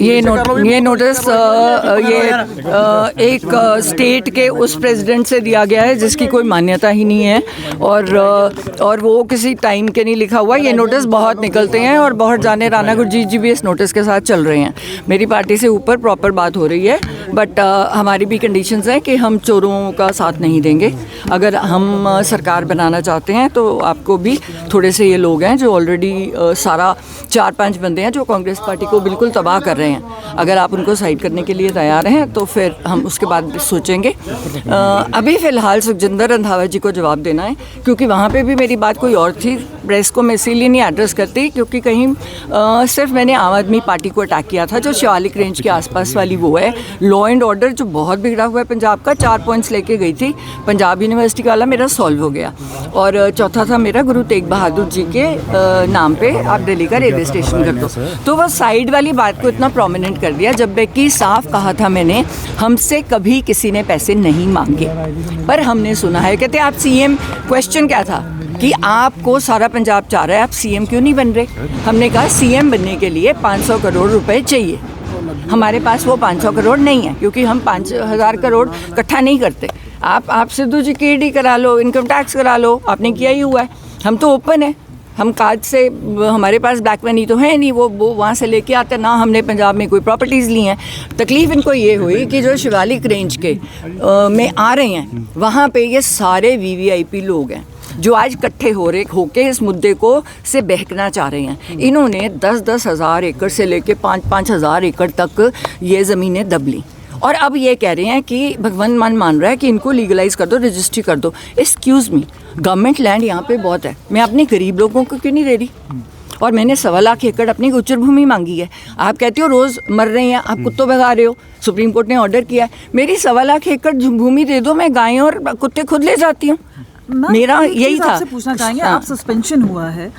ये नोटिस एक स्टेट के उस प्रेसिडेंट से दिया गया है जिसकी कोई मान्यता ही नहीं है, और वो किसी टाइम के नहीं लिखा हुआ। ये नोटिस बहुत निकलते हैं और बहुत जाने राणा गुरजीत जी भी इस नोटिस के साथ चल रहे हैं। मेरी पार्टी से ऊपर प्रॉपर बात हो रही है, बट हमारी भी कंडीशंस हैं कि हम चोरों का साथ नहीं देंगे। अगर हम सरकार बनाना चाहते हैं तो आपको भी थोड़े से ये लोग हैं जो ऑलरेडी सारा 4-5 बंदे हैं जो कांग्रेस पार्टी को बिल्कुल तबाह कर रहे हैं, अगर आप उनको साइड करने के लिए तैयार हैं तो फिर हम उसके बाद सोचेंगे। अभी फ़िलहाल सुखजिंदर रंधावा जी को जवाब देना है, क्योंकि वहाँ पे भी मेरी बात कोई और थी। प्रेस को मैं इसीलिए नहीं एड्रेस करती क्योंकि कहीं सिर्फ मैंने आम आदमी पार्टी को अटैक किया था, जो शिवालिक रेंज के आसपास वाली वो है। लॉ एंड ऑर्डर जो बहुत बिगड़ा हुआ है पंजाब का, 4 पॉइंट्स लेके गई थी, पंजाब यूनिवर्सिटी वाला मेरा सॉल्व हो गया। और चौथा था मेरा गुरु तेग बहादुर जी के नाम पे आप दिल्ली का रेलवे स्टेशन कर दो। तो वो साइड वाली बात को इतना प्रोमिनेंट कर दिया, जबकि साफ कहा था मैंने, हमसे कभी किसी ने पैसे नहीं मांगे। पर हमने सुना है, कहते आप सीएम, क्वेश्चन क्या था कि आपको सारा पंजाब चाह रहा है, आप सीएम क्यों नहीं बन रहे? हमने कहा सीएम बनने के लिए 500 करोड़ रुपए चाहिए। हमारे पास वो 500 करोड़ नहीं है, क्योंकि हम 5000 करोड़ इकट्ठा नहीं करते। आप सिद्धू जी की ईडी करा लो, इनकम टैक्स करा लो, आपने किया ही हुआ है। हम तो ओपन है, हम कार्ड से, हमारे पास ब्लैक मनी तो है नहीं, वो वहाँ से लेके आते ना। हमने पंजाब में कोई प्रॉपर्टीज़ ली हैं। तकलीफ़ इनको ये हुई कि जो शिवालिक रेंज के में आ रहे हैं, वहाँ पे ये सारे वीवीआईपी लोग हैं जो आज इकट्ठे होके इस मुद्दे को से बहकना चाह रहे हैं। इन्होंने 10-10 हज़ार एकड़ से लेके 5-5 हज़ार एकड़ तक ये ज़मीनें दब ली, और अब ये कह रहे हैं कि भगवान मान रहा है कि इनको लीगलाइज कर दो, रजिस्ट्री कर दो। एक्सक्यूज़ मी, गवर्नमेंट लैंड यहाँ पे बहुत है, मैं अपने गरीब लोगों को क्यों नहीं दे रही? और मैंने 1.25 लाख एकड़ अपनी गोचर भूमि मांगी है। आप कहते हो रोज़ मर रहे हैं, आप कुत्तों भगा रहे हो, सुप्रीम कोर्ट ने ऑर्डर किया है, मेरी 1.25 लाख एकड़ भूमि दे दो, मैं गायें और कुत्ते खुद ले जाती हूँ। मेरा यही था। आपसे पूछना चाहेंगे, आप सस्पेंशन हुआ है,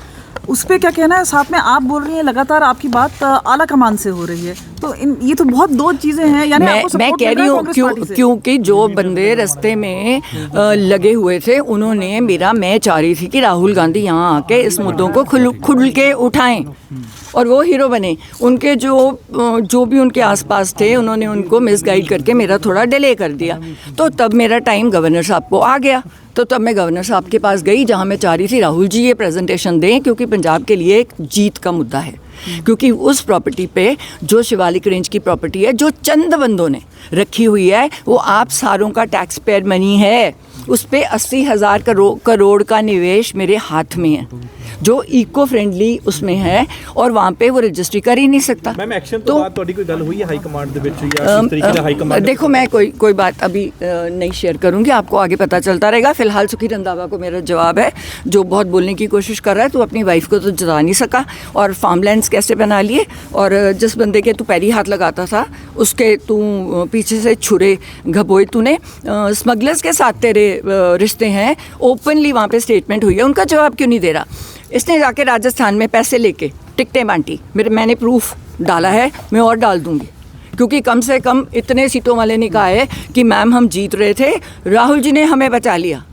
उस पर क्या कहना है? साथ में आप बोल रही हैं लगातार आपकी बात आला कमान से हो रही है, तो ये तो बहुत दो चीजें हैं। यानी मैं कह रही हूँ क्योंकि जो बंदे रास्ते में लगे हुए थे, उन्होंने मैं चाह रही थी कि राहुल गांधी यहाँ आके इस मुद्दों को खुल के उठाएं और वो हीरो बने। उनके जो भी उनके आसपास थे, उन्होंने उनको मिसगाइड करके मेरा थोड़ा डिले कर दिया। तो तब मेरा टाइम गवर्नर साहब को आ गया, तो तब मैं गवर्नर साहब के पास गई, जहाँ मैं चाह रही थी राहुल जी ये प्रेजेंटेशन दें, क्योंकि पंजाब के लिए एक जीत का मुद्दा है। क्योंकि उस प्रॉपर्टी पे, जो शिवालिक रेंज की प्रॉपर्टी है, जो चंद बंदों ने रखी हुई है, वो आप सारों का टैक्स पेयर मनी है। उस पे 80,000 करोड़ का निवेश मेरे हाथ में है, जो इको फ्रेंडली उसमें है, और वहाँ पे वो रजिस्ट्री कर ही नहीं सकता। मैम एक्शन तो बात थोड़ी कोई गल हुई है हाई कमांड दे विच या इस तरीके दा हाई कमांड? देखो, मैं कोई बात अभी नहीं शेयर करूँगी, आपको आगे पता चलता रहेगा। फिलहाल सुखी रंधावा को मेरा जवाब है, जो बहुत बोलने की कोशिश कर रहा है, तो अपनी वाइफ को तो जता नहीं सका, और फार्मलैंड्स कैसे बना लिए, और जिस बंदे के तू पैरी हाथ लगाता था, उसके तू पीछे से छुरे घबोए तूने। स्मगलर्स के साथ तेरे रिश्ते हैं, ओपनली वहाँ पे स्टेटमेंट हुई है, उनका जवाब क्यों नहीं दे रहा? इसने जाके राजस्थान में पैसे लेके टिकटें बांटी, मैंने प्रूफ डाला है, मैं और डाल दूंगी, क्योंकि कम से कम इतने सीटों वाले ने कहा है कि मैम हम जीत रहे थे, राहुल जी ने हमें बचा लिया,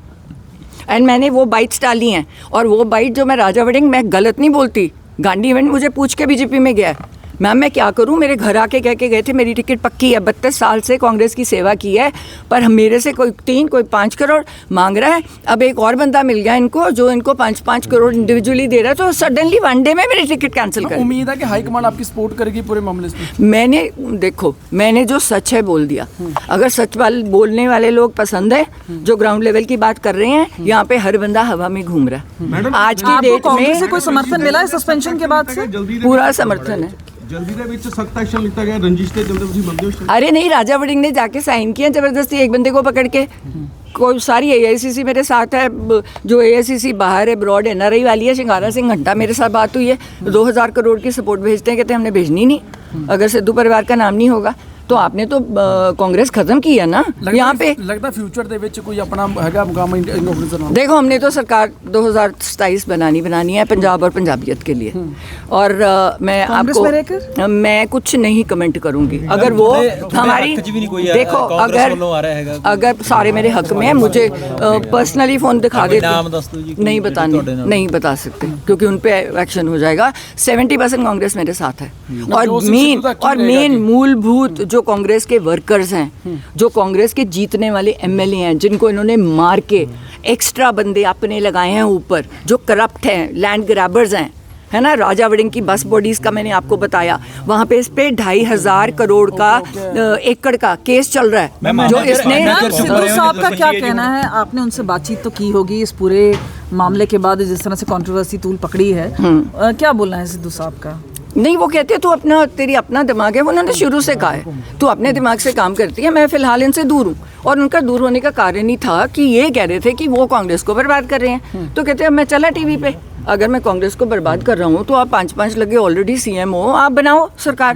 एंड मैंने वो बाइट्स डाली हैं। और वो बाइट जो मैं राजा वडिंग, मैं गलत नहीं बोलती, गांधी इवेंट मुझे पूछ के बीजेपी में गया, मैम मैं क्या करूं, मेरे घर आके कह के गए थे मेरी टिकट पक्की है, 32 साल से कांग्रेस की सेवा की है, पर मेरे से कोई 3 कोई 5 करोड़ मांग रहा है। अब एक और बंदा मिल गया इनको, जो इनको 5-5 करोड़ इंडिविजुअली दे रहा है, तो सडनली वन डे में मेरी टिकट कैंसिल कर। उम्मीद है कि हाईकमान आपकी सपोर्ट करेगी पूरे मामले में? मैंने जो सच है बोल दिया। अगर सच बोलने वाले लोग पसंद है, जो ग्राउंड लेवल की बात कर रहे हैं, यहाँ पे हर बंदा हवा में घूम रहा है। आज की डेट में कोई समर्थन मिला है सस्पेंशन के बाद से? पूरा समर्थन है। जल्दी ਦੇ ਵਿੱਚ सख्त एक्शन लिया गया, रंजिश ਤੇ जल्दी ਤੁਸੀਂ ਬੰਦੇ ਹੋ? अरे नहीं, राजा वडिंग ने जाके साइन किया जबरदस्ती एक बंदे को पकड़ के। कोई सारी AICC मेरे साथ है, जो AICC बाहर है, ब्रॉड NRI वाली है, शिंगारा सिंह घंटा मेरे साथ बात हुई है, 2000 करोड़ की सपोर्ट भेजते हैं, कहते हैं हमने भेजनी नहीं अगर सिद्धू परिवार का नाम नहीं होगा। तो आपने तो कांग्रेस खत्म की है ना यहाँ पे। लगता फ्यूचर ਦੇ ਵਿੱਚ ਕੋਈ ਆਪਣਾ ਹੈਗਾ ਮੁਕਾਮ ਇੰਡੀਆ ਨਾਲ। देखो हमने तो सरकार 2027 बनानी है पंजाब और पंजाबियत के लिए, और मैं कांग्रेस में रहकर? आपको मैं कुछ नहीं कमेंट करूंगी। अगर वो हमारी देखो अगर सारे मेरे हक में है, मुझे पर्सनली फ़ोन दिखा देते, नहीं बता सकते क्योंकि उन पे एक्शन हो जाएगा। 70% कांग्रेस मेरे साथ है, और मेन मूलभूत जो कांग्रेस के वर्कर्स हैं, जो कांग्रेस के जीतने वाले एमएलए हैं, जिनको इन्होंने मार के एक्स्ट्रा बंदे अपने लगाए हैं ऊपर, जो करप्ट हैं, लैंड ग्रैबर्स हैं, है ना। राजा वड़िंग की बस बॉडीज़ का मैंने आपको बताया, वहाँ पे इस पे 2,500 करोड़ का एकड़ का केस चल रहा है जो इसने। सिद्धू साहब का क्या कहना है? आपने उनसे बातचीत तो की होगी इस पूरे मामले के बाद, जिस तरह से कंट्रोवर्सी तूल पकड़ी है, क्या बोलना है सिद्धू साहब का? नहीं, वो कहते हैं तू तेरी अपना दिमाग है, उन्होंने शुरू से कहा है तू अपने दिमाग से काम करती है। मैं फ़िलहाल इनसे दूर हूँ, और उनका दूर होने का कारण ही था कि ये कह रहे थे कि वो कांग्रेस को बर्बाद कर रहे हैं। तो कहते हैं मैं चला टीवी पे, अगर मैं कांग्रेस को बर्बाद कर रहा हूँ तो आप 5-5 लगे ऑलरेडी सीएम हो, आप बनाओ सरकार,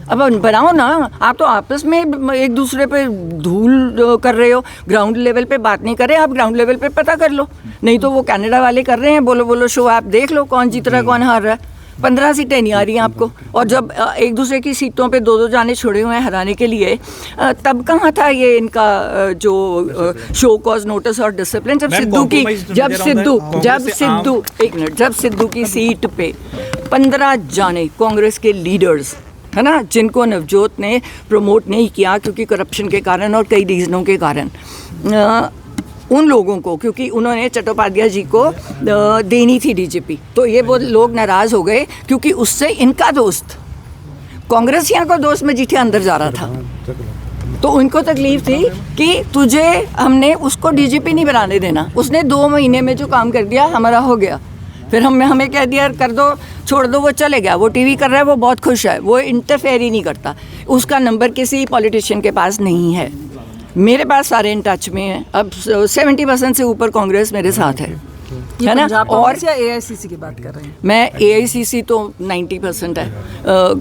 अब बनाओ ना। आप तो आपस में एक दूसरे पे धूल कर रहे हो, ग्राउंड लेवल पे बात नहीं कर रहे, आप ग्राउंड लेवल पे पता कर लो। नहीं तो वो कनाडा वाले कर रहे हैं, बोलो शो, आप देख लो कौन जीत रहा है कौन हार रहा है। 15 सीटें नहीं आ रही हैं आपको, और जब एक दूसरे की सीटों पे 2-2 जाने छोड़े हुए हैं हराने के लिए, तब कहाँ था ये इनका जो शो कॉज नोटिस और डिसिप्लिन। जब सिद्धू की सीट पे 15 जाने कांग्रेस के लीडर्स, है ना, जिनको नवजोत ने प्रमोट नहीं किया क्योंकि करप्शन के कारण और कई रीज़नों के कारण, उन लोगों को, क्योंकि उन्होंने चट्टोपाध्याय जी को देनी थी डीजीपी, तो ये वो लोग नाराज़ हो गए क्योंकि उससे इनका दोस्त, कांग्रेसियों का दोस्त मजीठिया अंदर जा रहा था। तो उनको तकलीफ थी कि तुझे हमने उसको डीजीपी नहीं बनाने देना। उसने 2 महीने में जो काम कर दिया हमारा हो गया, फिर हमें कह दिया कर दो, छोड़ दो, वो चले गया, वो टीवी कर रहा है, वो बहुत खुश है, वो इंटरफेयर ही नहीं करता। उसका नंबर किसी पॉलिटिशियन के पास नहीं है, मेरे पास सारे इन टच में हैं। अब 70% से ऊपर कांग्रेस मेरे साथ है ना। और AICC की बात कर रहे हैं? मैं AICC तो 90% है,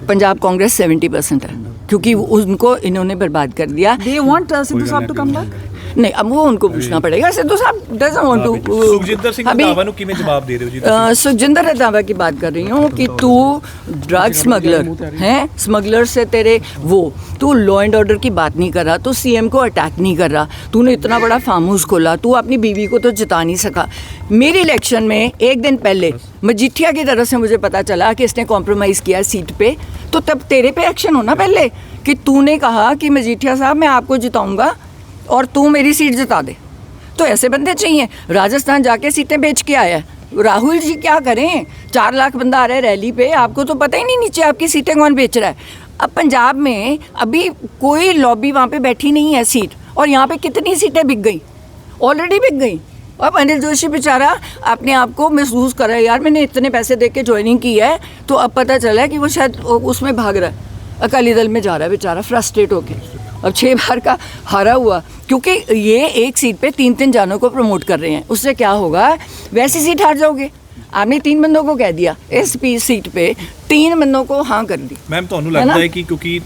पंजाब कांग्रेस 70% है, क्योंकि उनको इन्होंने बरबाद कर दिया। They want सिद्धू साहब to come back? नहीं, अब वो उनको पूछना पड़ेगा। सिद्धू साहब doesn't want to। Sukhjinder Singh Randhawa ਨੂੰ ਕਿਵੇਂ ਜਵਾਬ ਦੇ ਰਹੇ ਹੋ ਜੀ? सुखजिंदर रंधावा की बात कर रही हूँ कि तू ड्रग स्मगलर है, स्मगलर से तेरे तू लॉ एंड ऑर्डर की बात नहीं कर रहा, तू सीएम को अटैक नहीं कर रहा, तूने इतना बड़ा फार्म हाउस खोला, तू अपनी बीवी को तो जिता नहीं सका। मेरे इलेक्शन में एक दिन पहले मजीठिया की तरफ से मुझे पता चला कि इसने कॉम्प्रोमाइज़ किया सीट पे, तो तब तेरे पे एक्शन होना पहले कि तूने कहा कि मजीठिया साहब मैं आपको जिताऊँगा और तू मेरी सीट जिता दे। तो ऐसे बंदे चाहिए। राजस्थान जाके सीटें बेच के आया है राहुल जी, क्या करें? 4 लाख बंदा आ रहा है रैली पे, आपको तो पता ही नहीं नीचे आपकी सीटें कौन बेच रहा है। अब पंजाब में अभी कोई लॉबी वहाँ पे बैठी नहीं है सीट, और यहाँ पे कितनी सीटें बिक गई, ऑलरेडी बिक गई। अब अनिल जोशी बेचारा अपने आप को महसूस कर रहा है, यार मैंने इतने पैसे दे के ज्वाइनिंग की है, तो अब पता चला है कि वो शायद उसमें भाग रहा है, अकाली दल में जा रहा है बेचारा फ्रस्ट्रेट होके। अब 6 बार का हारा हुआ, क्योंकि ये एक सीट पे 3-3 जानों को प्रमोट कर रहे हैं। उससे क्या होगा? वैसी सीट हार जाओगे। आपने 3 बंदों को कह दिया, इस सीट पे 3 बंदों को हाँ कर दी। ਮੈਮ ਤੁਹਾਨੂੰ ਲੱਗਦਾ ਹੈ ਕਿ ਕਿਉਂਕਿ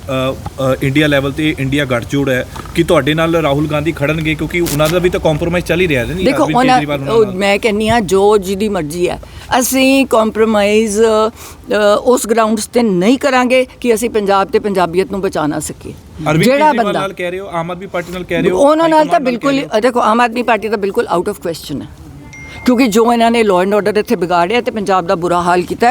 ਇੰਡੀਆ ਲੈਵਲ ਤੇ ਇੰਡੀਆ ਗੱਠਜੋੜ ਹੈ ਕਿ ਤੁਹਾਡੇ ਨਾਲ ਰਾਹੁਲ ਗਾਂਧੀ ਖੜਨਗੇ, ਕਿਉਂਕਿ ਉਹਨਾਂ ਦਾ ਵੀ ਤਾਂ ਕੰਪਰੋਮਾਈਜ਼ ਚੱਲ ਹੀ ਰਿਹਾ ਹੈ। ਦੇਖੋ ਮੈਂ ਕਹਿੰਦੀ ਹਾਂ ਜੋ ਜਿਹਦੀ ਮਰਜ਼ੀ ਹੈ, ਅਸੀਂ ਕੰਪਰੋਮਾਈਜ਼ ਉਸ ਗਰਾਊਂਡਸ ਤੇ ਨਹੀਂ ਕਰਾਂਗੇ ਕਿ ਅਸੀਂ ਪੰਜਾਬ ਤੇ ਪੰਜਾਬੀਅਤ ਨੂੰ ਬਚਾ ਨਾ ਸਕੀਏ। ਜਿਹੜਾ ਬੰਦਾ ਨਾਲ ਕਹਿ ਰਹੇ ਹੋ, ਆਮ ਆਦਮੀ ਪਾਰਟੀ ਨਾਲ ਕਹਿ ਰਹੇ ਹੋ, ਉਹਨਾਂ ਨਾਲ ਤਾਂ ਬਿਲਕੁਲ, ਦੇਖੋ ਆਮ ਆਦਮੀ ਪਾਰਟੀ ਤਾਂ ਬਿਲਕੁਲ ਆਊਟ ਆਫ ਕੁਐਸਚਨ ਹੈ, ਕਿਉਂਕਿ ਜੋ ਇਹਨਾਂ ਨੇ ਲਾਅ ਐਂਡ ਆਰਡਰ ਇੱਥੇ ਵਿਗਾੜਿਆ ਤੇ ਪੰਜਾਬ ਦਾ ਬੁਰਾ ਹਾਲ ਕੀਤਾ।